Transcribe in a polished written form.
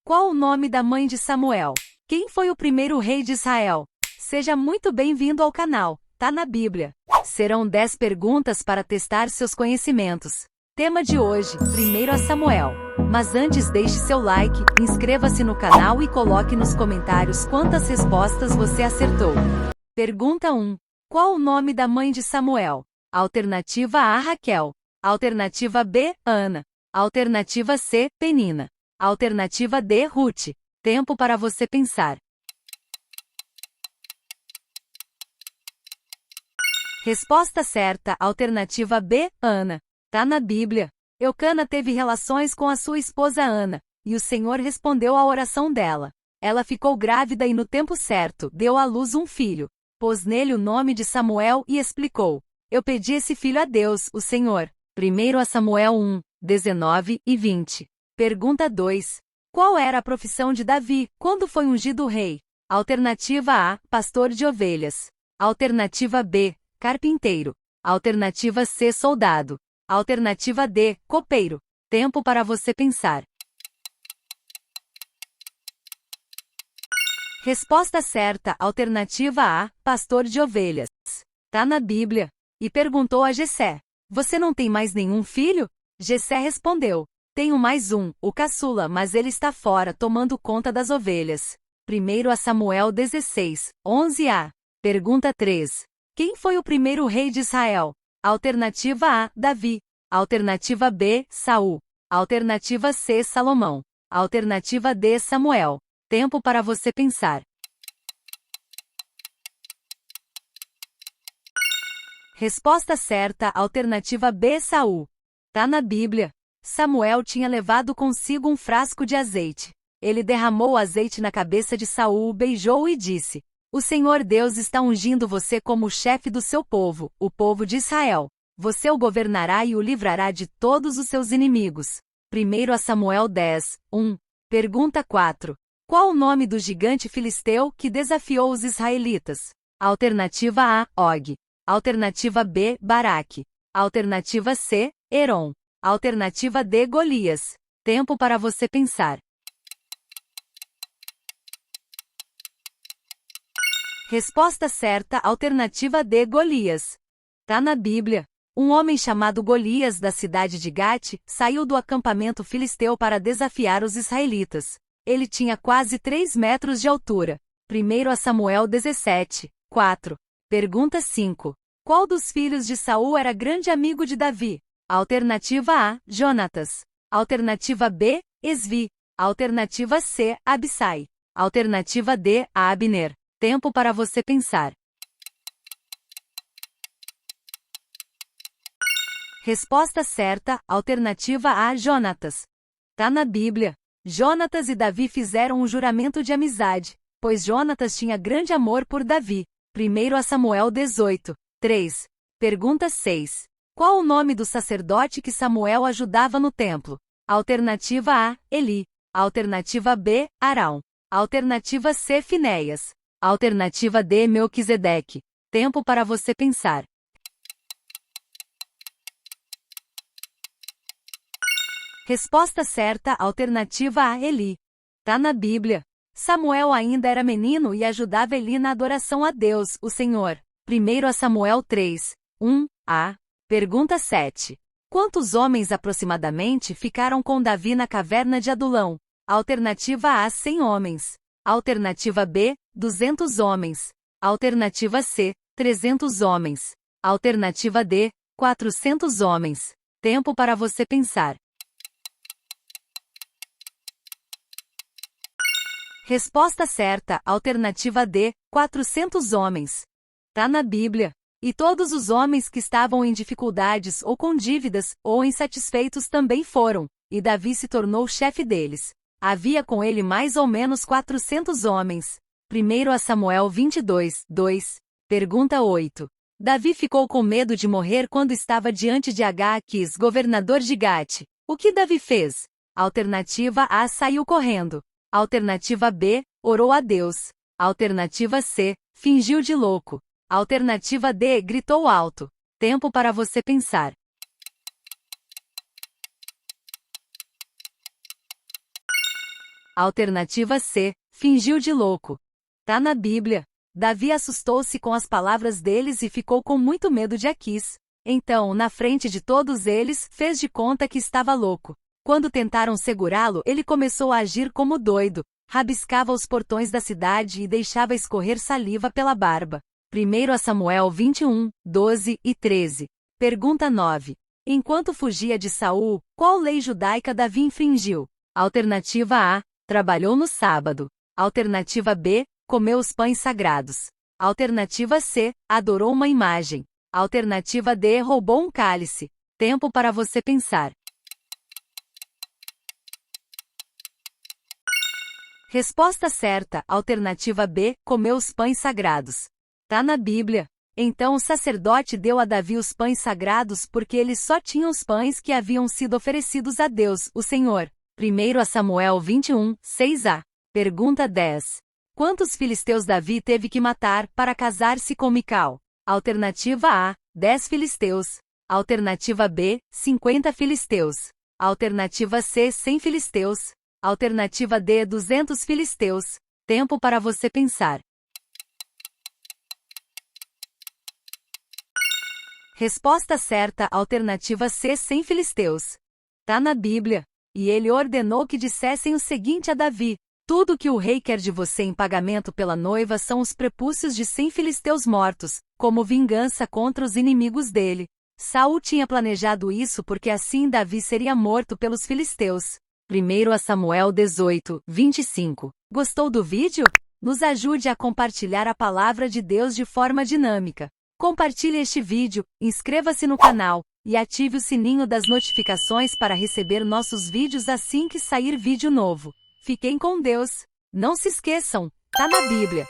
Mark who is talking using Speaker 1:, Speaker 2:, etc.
Speaker 1: Qual o nome da mãe de Samuel? Quem foi o primeiro rei de Israel? Seja muito bem-vindo ao canal, tá na Bíblia. Serão 10 perguntas para testar seus conhecimentos. Tema de hoje, 1 Samuel. Mas antes deixe seu like, inscreva-se no canal e coloque nos comentários quantas respostas você acertou. Pergunta 1. Qual o nome da mãe de Samuel? Alternativa A, Raquel. Alternativa B, Ana. Alternativa C, Penina. Alternativa D, Ruth. Tempo para você pensar. Resposta certa, alternativa B, Ana. Tá na Bíblia. Eucana teve relações com a sua esposa Ana, e o Senhor respondeu à oração dela. Ela ficou grávida e no tempo certo, deu à luz um filho. Pôs nele o nome de Samuel e explicou: Eu pedi esse filho a Deus, o Senhor. 1 Samuel 1, 19 e 20. Pergunta 2. Qual era a profissão de Davi, quando foi ungido rei? Alternativa A, pastor de ovelhas. Alternativa B, carpinteiro. Alternativa C, soldado. Alternativa D, copeiro. Tempo para você pensar. Resposta certa, alternativa A, pastor de ovelhas. Tá na Bíblia. E perguntou a Jessé: Você não tem mais nenhum filho? Jessé respondeu: Tenho mais um, o caçula, mas ele está fora tomando conta das ovelhas. 1 Samuel 16, 11a. Pergunta 3. Quem foi o primeiro rei de Israel? Alternativa A, Davi. Alternativa B, Saul. Alternativa C, Salomão. Alternativa D, Samuel. Tempo para você pensar. Resposta certa, alternativa B, Saul. Tá na Bíblia. Samuel tinha levado consigo um frasco de azeite. Ele derramou o azeite na cabeça de Saul, beijou-o e disse: O Senhor Deus está ungindo você como chefe do seu povo, o povo de Israel. Você o governará e o livrará de todos os seus inimigos. 1 Samuel 10, 1. Pergunta 4. Qual o nome do gigante filisteu que desafiou os israelitas? Alternativa A, Og. Alternativa B, Baraque. Alternativa C, Heron. Alternativa D, Golias. Tempo para você pensar. Resposta certa, alternativa D, Golias. Tá na Bíblia. Um homem chamado Golias da cidade de Gate saiu do acampamento filisteu para desafiar os israelitas. Ele tinha quase 3 metros de altura. 1 Samuel 17, 4. Pergunta 5. Qual dos filhos de Saul era grande amigo de Davi? Alternativa A, Jonatas. Alternativa B, Esvi. Alternativa C, Abissai. Alternativa D, Abner. Tempo para você pensar. Resposta certa, alternativa A, Jonatas. Tá na Bíblia. Jonatas e Davi fizeram um juramento de amizade, pois Jonatas tinha grande amor por Davi. 1 Samuel 18, 3. Pergunta 6. Qual o nome do sacerdote que Samuel ajudava no templo? Alternativa A, Eli. Alternativa B, Arão. Alternativa C, Finéias. Alternativa D, Melquisedeque. Tempo para você pensar. Resposta certa, alternativa A, Eli. Tá na Bíblia. Samuel ainda era menino e ajudava Eli na adoração a Deus, o Senhor. 1 Samuel 3, 1a. Pergunta 7. Quantos homens aproximadamente ficaram com Davi na caverna de Adulão? Alternativa A, 100 homens. Alternativa B, 200 homens. Alternativa C, 300 homens. Alternativa D, 400 homens. Tempo para você pensar. Resposta certa, alternativa D, 400 homens. Tá na Bíblia. E todos os homens que estavam em dificuldades ou com dívidas ou insatisfeitos também foram, e Davi se tornou chefe deles. Havia com ele mais ou menos 400 homens. 1 Samuel 22, 2. Pergunta 8. Davi ficou com medo de morrer quando estava diante de Agaques, governador de Gate. O que Davi fez? Alternativa A, saiu correndo. Alternativa B, orou a Deus. Alternativa C, fingiu de louco. Alternativa D, gritou alto. Tempo para você pensar. Alternativa C. Fingiu de louco. Tá na Bíblia. Davi assustou-se com as palavras deles e ficou com muito medo de Aquis. Então, na frente de todos eles, fez de conta que estava louco. Quando tentaram segurá-lo, ele começou a agir como doido. Rabiscava os portões da cidade e deixava escorrer saliva pela barba. 1 Samuel 21, 12 e 13. Pergunta 9. Enquanto fugia de Saul, qual lei judaica Davi infringiu? Alternativa A. Trabalhou no sábado. Alternativa B. Comeu os pães sagrados. Alternativa C. Adorou uma imagem. Alternativa D. Roubou um cálice. Tempo para você pensar. Resposta certa. Alternativa B. Comeu os pães sagrados. Tá na Bíblia. Então o sacerdote deu a Davi os pães sagrados porque eles só tinham os pães que haviam sido oferecidos a Deus, o Senhor. 1 Samuel 21, 6a. Pergunta 10. Quantos filisteus Davi teve que matar para casar-se com Mical? Alternativa A. 10 filisteus. Alternativa B. 50 filisteus. Alternativa C. 100 filisteus. Alternativa D. 200 filisteus. Tempo para você pensar. Resposta certa. Alternativa C. 100 filisteus. Tá na Bíblia. E ele ordenou que dissessem o seguinte a Davi: tudo que o rei quer de você em pagamento pela noiva são os prepúcios de 100 filisteus mortos, como vingança contra os inimigos dele. Saul tinha planejado isso porque assim Davi seria morto pelos filisteus. 1 Samuel 18, 25. Gostou do vídeo? Nos ajude a compartilhar a palavra de Deus de forma dinâmica. Compartilhe este vídeo, inscreva-se no canal e ative o sininho das notificações para receber nossos vídeos assim que sair vídeo novo. Fiquem com Deus. Não se esqueçam, tá na Bíblia.